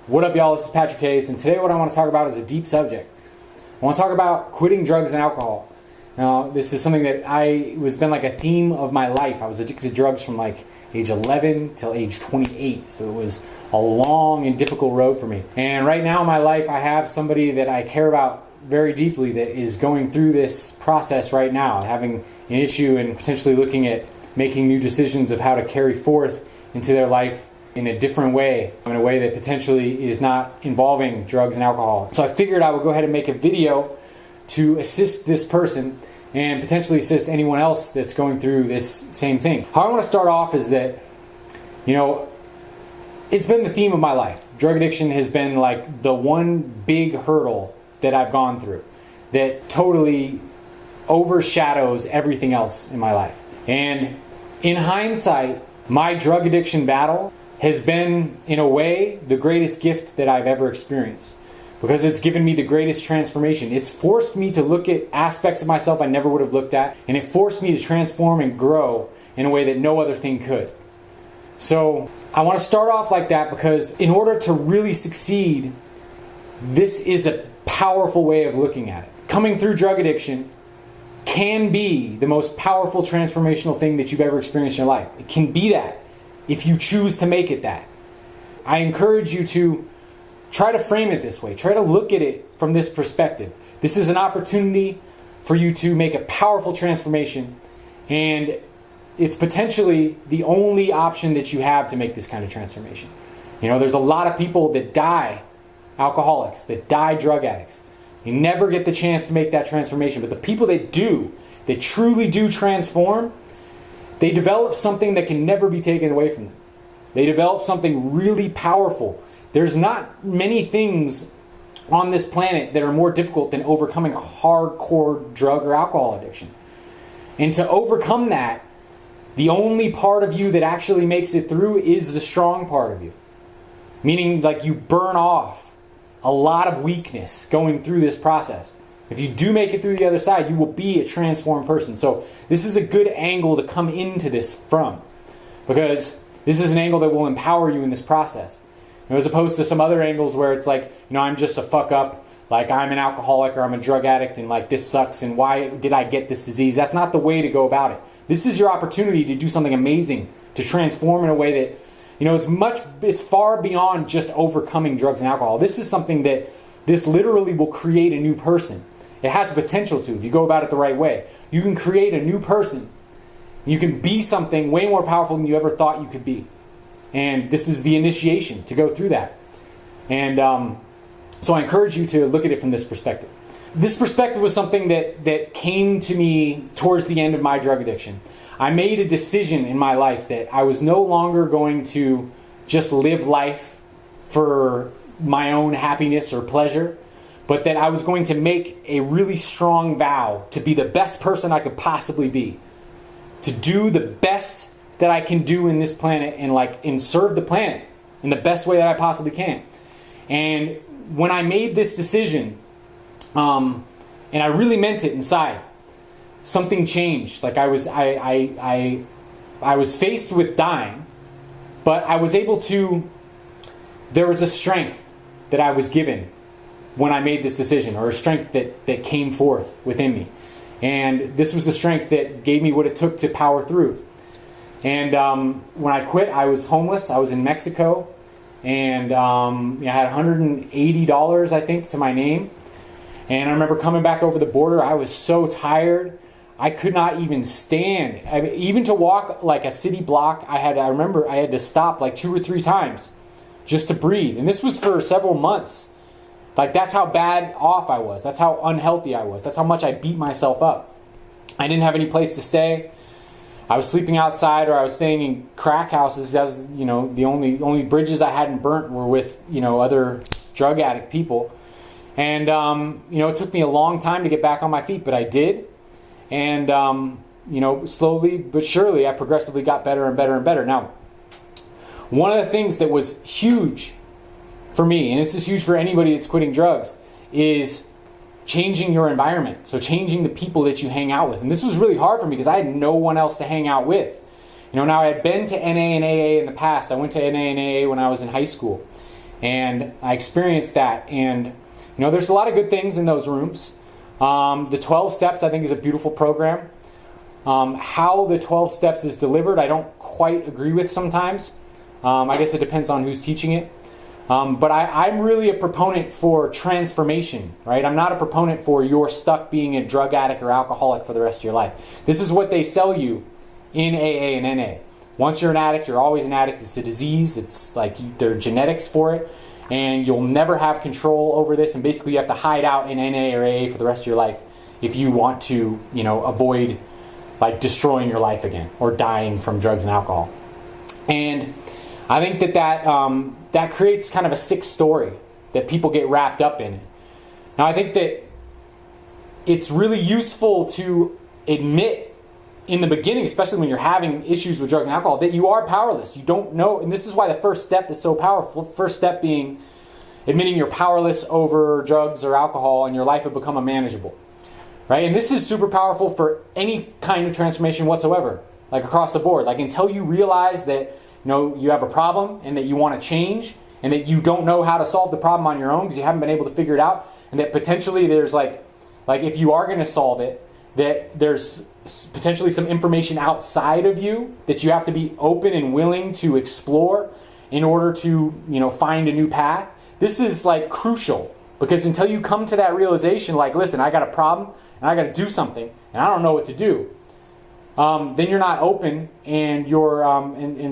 What up, y'all? This is Patrick Hayes, and today what I want to talk about is a deep subject. I want to talk about quitting drugs and alcohol. Now, this is something that has been like a theme of my life. I was addicted to drugs from like age 11 till age 28, so it was a long and difficult road for me. And right now in my life, I have somebody that I care about very deeply that is going through this process right now, having an issue and potentially looking at making new decisions of how to carry forth into their life in a different way, in a way that potentially is not involving drugs and alcohol. So I figured I would go ahead and make a video to assist this person and potentially assist anyone else that's going through this same thing. How I want to start off is that, it's been the theme of my life. Drug addiction has been like the one big hurdle that I've gone through that totally overshadows everything else in my life. And in hindsight, my drug addiction battle has been, in a way, the greatest gift that I've ever experienced, because it's given me the greatest transformation. It's forced me to look at aspects of myself I never would have looked at, and it forced me to transform and grow in a way that no other thing could. So I want to start off like that because in order to really succeed, this is a powerful way of looking at it. Coming through drug addiction can be the most powerful transformational thing that you've ever experienced in your life. It can be that if you choose to make it that. I encourage you to try to frame it this way. Try to look at it from this perspective. This is an opportunity for you to make a powerful transformation, and it's potentially the only option that you have to make this kind of transformation. There's a lot of people that die alcoholics, that die drug addicts. You never get the chance to make that transformation. But the people that do, that truly do transform, they develop something that can never be taken away from them. They develop something really powerful. There's not many things on this planet that are more difficult than overcoming a hardcore drug or alcohol addiction. And to overcome that, the only part of you that actually makes it through is the strong part of you. Meaning, like, you burn off a lot of weakness going through this process. If you do make it through the other side, you will be a transformed person. So this is a good angle to come into this from, because this is an angle that will empower you in this process. As opposed to some other angles where it's like, I'm just a fuck up, like I'm an alcoholic or I'm a drug addict and like this sucks and why did I get this disease? That's not the way to go about it. This is your opportunity to do something amazing, to transform in a way that, it's far beyond just overcoming drugs and alcohol. This is something that this literally will create a new person. It has the potential to, if you go about it the right way. You can create a new person. You can be something way more powerful than you ever thought you could be. And this is the initiation to go through that. And so I encourage you to look at it from this perspective. This perspective was something that came to me towards the end of my drug addiction. I made a decision in my life that I was no longer going to just live life for my own happiness or pleasure, but that I was going to make a really strong vow to be the best person I could possibly be, to do the best that I can do in this planet and serve the planet in the best way that I possibly can. And when I made this decision, and I really meant it inside, something changed. Like I was faced with dying, but I was able to. There was a strength that I was given when I made this decision, or a strength that came forth within me. And this was the strength that gave me what it took to power through. And when I quit, I was homeless. I was in Mexico. And I had $180, I think, to my name. And I remember coming back over the border. I was so tired. I could not even stand. Even to walk like a city block, I remember I had to stop like 2 or 3 times just to breathe. And this was for several months. Like, that's how bad off I was. That's how unhealthy I was. That's how much I beat myself up. I didn't have any place to stay. I was sleeping outside, or I was staying in crack houses. That was, the only bridges I hadn't burnt were with, other drug addict people. And, it took me a long time to get back on my feet, but I did. And, slowly but surely, I progressively got better and better and better. Now, one of the things that was huge for me, and this is huge for anybody that's quitting drugs, is changing your environment. So changing the people that you hang out with. And this was really hard for me because I had no one else to hang out with. Now I had been to NA and AA in the past. I went to NA and AA when I was in high school. And I experienced that. And, there's a lot of good things in those rooms. The 12 Steps, I think, is a beautiful program. How the 12 Steps is delivered, I don't quite agree with sometimes. I guess it depends on who's teaching it. But I'm really a proponent for transformation, right? I'm not a proponent for you're stuck being a drug addict or alcoholic for the rest of your life. This is what they sell you in AA and NA. Once you're an addict, you're always an addict. It's a disease. It's like there are genetics for it. And you'll never have control over this. And basically you have to hide out in NA or AA for the rest of your life if you want to, avoid like destroying your life again or dying from drugs and alcohol. And I think that creates kind of a sick story that people get wrapped up in. Now, I think that it's really useful to admit in the beginning, especially when you're having issues with drugs and alcohol, that you are powerless. You don't know, and this is why the first step is so powerful. First step being admitting you're powerless over drugs or alcohol and your life will become unmanageable. Right? And this is super powerful for any kind of transformation whatsoever, like across the board. Like until you realize that you have a problem and that you want to change and that you don't know how to solve the problem on your own because you haven't been able to figure it out, and that potentially there's like if you are going to solve it, that there's potentially some information outside of you that you have to be open and willing to explore in order to find a new path. This is like crucial, because until you come to that realization, like, listen, I got a problem and I got to do something and I don't know what to do, then you're not open, and you're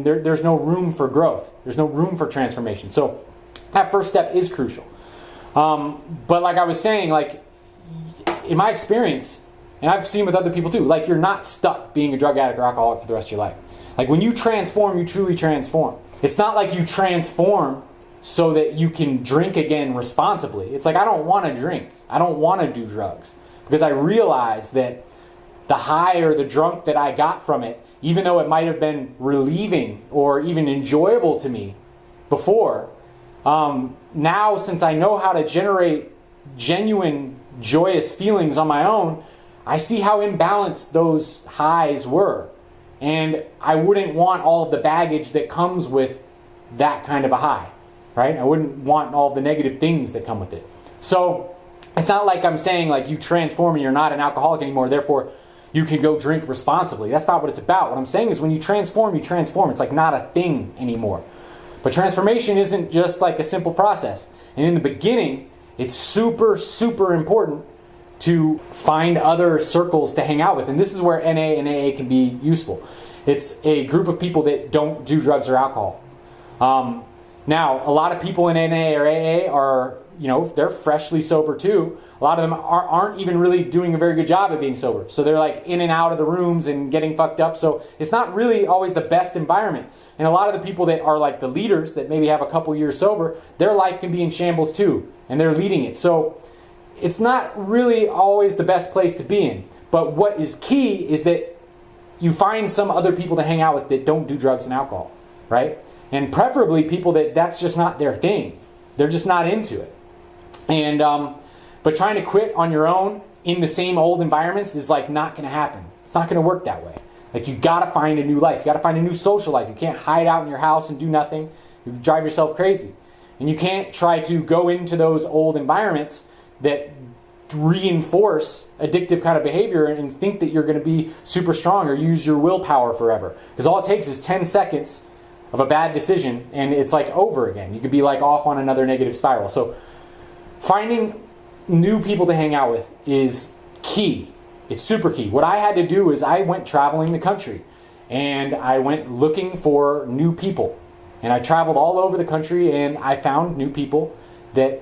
there's no room for growth. There's no room for transformation. So that first step is crucial. But like I was saying, like in my experience, and I've seen with other people too, like you're not stuck being a drug addict or alcoholic for the rest of your life. Like when you transform, you truly transform. It's not like you transform so that you can drink again responsibly. It's like, I don't want to drink. I don't want to do drugs, because I realize that the high or the drunk that I got from it, even though it might have been relieving or even enjoyable to me before, now since I know how to generate genuine joyous feelings on my own, I see how imbalanced those highs were. And I wouldn't want all of the baggage that comes with that kind of a high, right? I wouldn't want all of the negative things that come with it. So it's not like I'm saying like you transform and you're not an alcoholic anymore, therefore you can go drink responsibly. That's not what it's about. What I'm saying is when you transform, you transform. It's like not a thing anymore. But transformation isn't just like a simple process. And in the beginning, it's super, super important to find other circles to hang out with. And this is where NA and AA can be useful. It's a group of people that don't do drugs or alcohol. Now, a lot of people in NA or AA are, they're freshly sober too. A lot of them aren't even really doing a very good job at being sober. So they're like in and out of the rooms and getting fucked up. So it's not really always the best environment. And a lot of the people that are like the leaders that maybe have a couple years sober, their life can be in shambles too. And they're leading it. So it's not really always the best place to be in. But what is key is that you find some other people to hang out with that don't do drugs and alcohol, right? And preferably people that's just not their thing. They're just not into it. And but trying to quit on your own in the same old environments is like not going to happen. It's not going to work that way. Like you got to find a new life. You got to find a new social life. You can't hide out in your house and do nothing. You drive yourself crazy. And you can't try to go into those old environments that reinforce addictive kind of behavior and think that you're going to be super strong or use your willpower forever. Because all it takes is 10 seconds of a bad decision and it's like over again. You could be like off on another negative spiral. So finding new people to hang out with is key. It's super key. What I had to do is I went traveling the country and I went looking for new people. And I traveled all over the country and I found new people that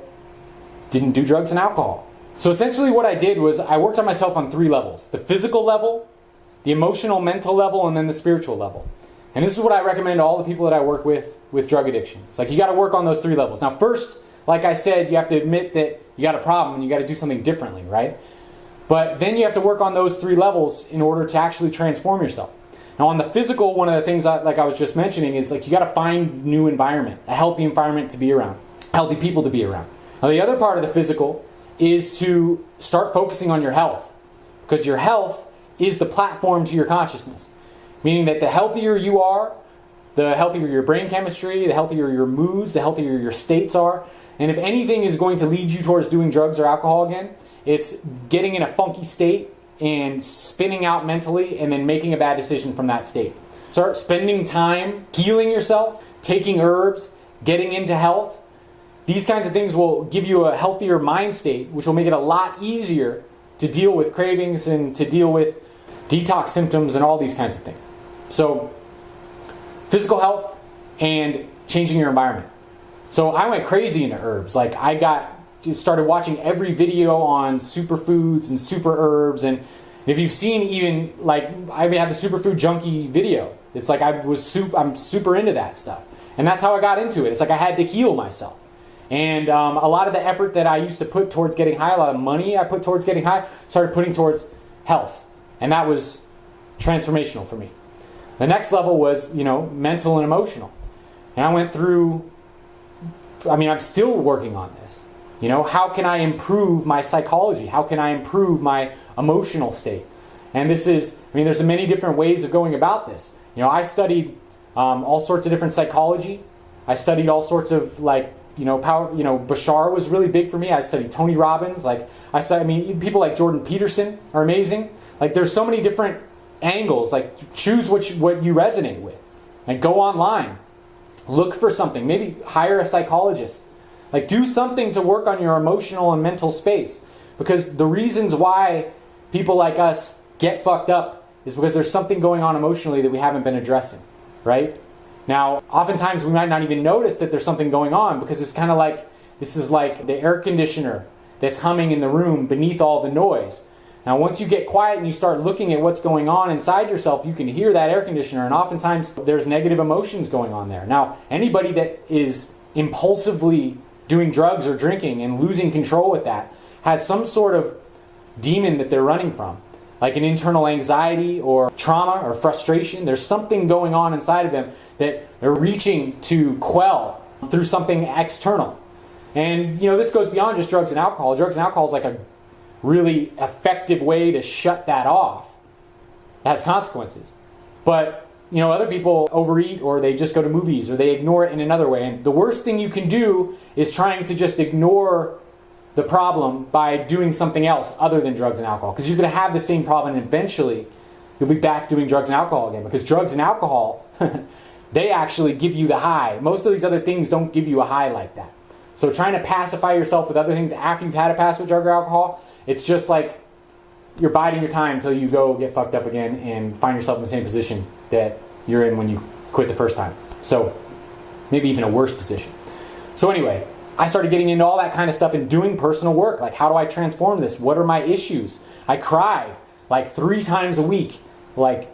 didn't do drugs and alcohol. So essentially what I did was I worked on myself on 3 levels. The physical level, the emotional, mental level, and then the spiritual level. And this is what I recommend to all the people that I work with drug addiction. It's like you got to work on those 3 levels. Now first, like I said, you have to admit that you got a problem and you got to do something differently, right? But then you have to work on those 3 levels in order to actually transform yourself. Now on the physical, one of the things like I was just mentioning is like you got to find new environment, a healthy environment to be around, healthy people to be around. Now the other part of the physical is to start focusing on your health, because your health is the platform to your consciousness. Meaning that the healthier you are, the healthier your brain chemistry, the healthier your moods, the healthier your states are. And if anything is going to lead you towards doing drugs or alcohol again, it's getting in a funky state and spinning out mentally and then making a bad decision from that state. Start spending time healing yourself, taking herbs, getting into health. These kinds of things will give you a healthier mind state, which will make it a lot easier to deal with cravings and to deal with detox symptoms and all these kinds of things. So, physical health and changing your environment. So I went crazy into herbs. Like started watching every video on superfoods and super herbs. And if you've seen even, like, I have the superfood junkie video. It's like I'm super into that stuff. And that's how I got into it. It's like I had to heal myself. And a lot of the effort that I used to put towards getting high, a lot of money I put towards getting high, started putting towards health. And that was transformational for me. The next level was, mental and emotional. And I went through, I'm still working on this. How can I improve my psychology? How can I improve my emotional state? And there's many different ways of going about this. I studied all sorts of different psychology. I studied all sorts of power. Bashar was really big for me. I studied Tony Robbins. People like Jordan Peterson are amazing. Like, there's so many different angles. Like, choose what you resonate with, and go online, look for something. Maybe hire a psychologist. Like, do something to work on your emotional and mental space, because the reasons why people like us get fucked up is because there's something going on emotionally that we haven't been addressing, right? Now, oftentimes we might not even notice that there's something going on, because it's kind of like, this is like the air conditioner that's humming in the room beneath all the noise. Now, once you get quiet and you start looking at what's going on inside yourself, you can hear that air conditioner, and oftentimes there's negative emotions going on there. Now, anybody that is impulsively doing drugs or drinking and losing control with that has some sort of demon that they're running from, like an internal anxiety or trauma or frustration. There's something going on inside of them that they're reaching to quell through something external. And, this goes beyond just drugs and alcohol. Drugs and alcohol is like a really effective way to shut that off. It has consequences. But, other people overeat, or they just go to movies, or they ignore it in another way. And the worst thing you can do is trying to just ignore the problem by doing something else other than drugs and alcohol. Because you're going to have the same problem, and eventually you'll be back doing drugs and alcohol again. Because drugs and alcohol, they actually give you the high. Most of these other things don't give you a high like that. So trying to pacify yourself with other things after you've had a pass with drug or alcohol, it's just like you're biding your time until you go get fucked up again and find yourself in the same position that you're in when you quit the first time. So maybe even a worse position. So anyway, I started getting into all that kind of stuff and doing personal work. Like, how do I transform this? What are my issues? I cried like 3 times a week, like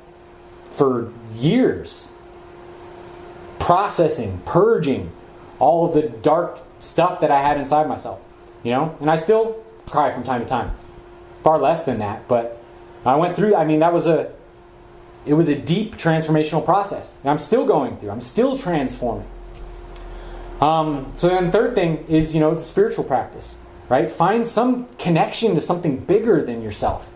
for years. Processing, purging all of the dark stuff that I had inside myself, and I still cry from time to time. Far less than that, but I went through, it was a deep transformational process. And I'm still going through, I'm still transforming. So then the third thing is, the spiritual practice, right? Find some connection to something bigger than yourself.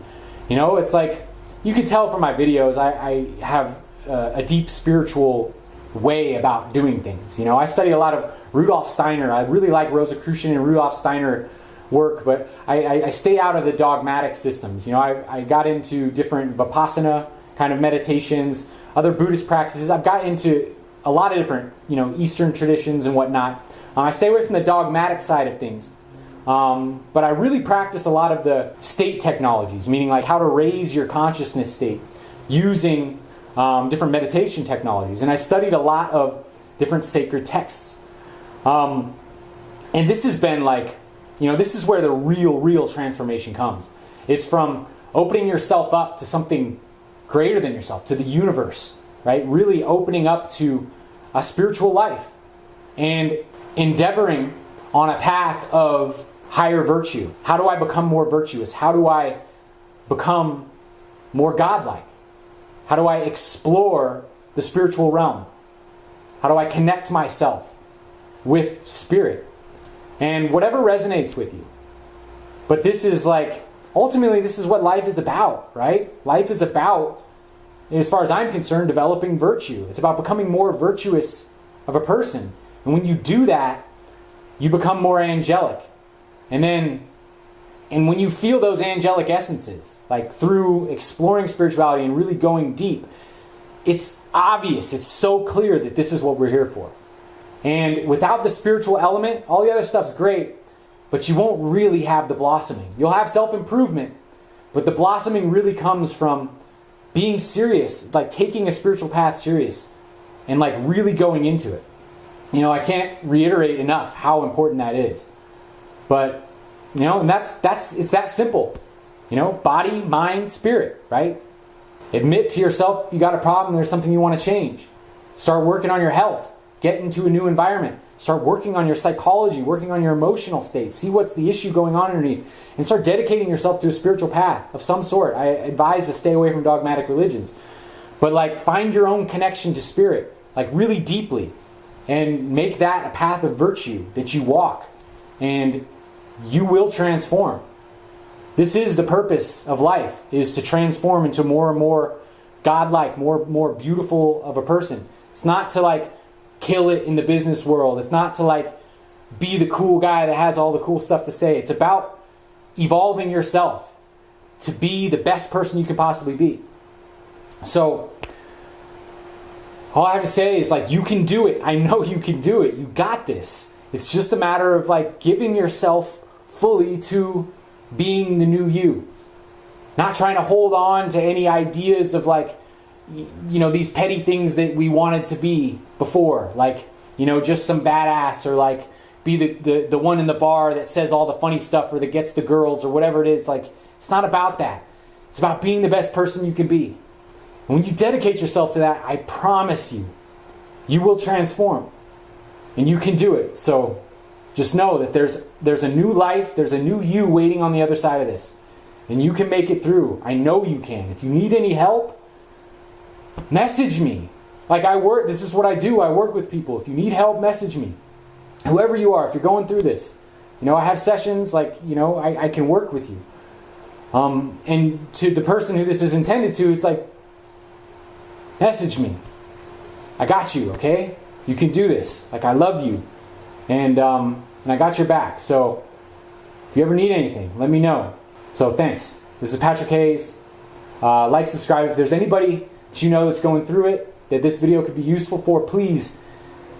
It's like, you can tell from my videos, I have a deep spiritual way about doing things. I study a lot of Rudolf Steiner. I really like Rosicrucian and Rudolf Steiner work, but I stay out of the dogmatic systems. I got into different Vipassana kind of meditations, other Buddhist practices. I've got into a lot of different, Eastern traditions and whatnot. I stay away from the dogmatic side of things. But I really practice a lot of the state technologies, meaning like how to raise your consciousness state using different meditation technologies. And I studied a lot of different sacred texts. And this has been like, this is where the real transformation comes. It's from opening yourself up to something greater than yourself, to the universe, right? Really opening up to a spiritual life and endeavoring on a path of higher virtue. How do I become more virtuous? How do I become more godlike? How do I explore the spiritual realm? How do I connect myself with spirit? And whatever resonates with you. But this is like, ultimately, this is what life is about, right? Life is about as far as I'm concerned, developing virtue. It's about becoming more virtuous of a person. And when you do that, you become more angelic. And when you feel those angelic essences, like through exploring spirituality and really going deep, it's obvious, it's so clear that this is what we're here for. And without the spiritual element, all the other stuff's great, but you won't really have the blossoming. You'll have self-improvement, but the blossoming really comes from being serious, like taking a spiritual path serious and like really going into it. You know, I can't reiterate enough how important that is. But, you know, and it's that simple. You know, body, mind, spirit, right? Admit to yourself you got a problem, there's something you want to change. Start working on your health. Get into a new environment. Start working on your psychology, working on your emotional state. See what's the issue going on underneath. And start dedicating yourself to a spiritual path of some sort. I advise to stay away from dogmatic religions. But like find your own connection to spirit, like really deeply. And make that a path of virtue that you walk. And you will transform. This is the purpose of life, is to transform into more and more godlike, more beautiful of a person. It's not to like kill it in the business world. It's not to like be the cool guy that has all the cool stuff to say. It's about evolving yourself to be the best person you can possibly be. So all I have to say is like, you can do it. I know you can do it. You got this. It's just a matter of like giving yourself fully to being the new you. Not trying to hold on to any ideas of like, you know, these petty things that we wanted to be before. Like, you know, just some badass, or like be the one in the bar that says all the funny stuff or that gets the girls or whatever it is. Like, it's not about that. It's about being the best person you can be. And when you dedicate yourself to that, I promise you, you will transform. And you can do it. So just know that there's a new life, there's a new you waiting on the other side of this. And you can make it through. I know you can. If you need any help, message me. Like this is what I do. I work with people. If you need help, message me. Whoever you are, if you're going through this. You know, I have sessions, like, you know, I can work with you. And to the person who this is intended to, it's like, message me. I got you, okay? You can do this. Like, I love you. And I got your back. So if you ever need anything, let me know. So thanks. This is Patrick Hayes. Like, subscribe. If there's anybody that you know that's going through it, that this video could be useful for, please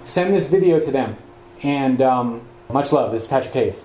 send this video to them. And much love. This is Patrick Hayes.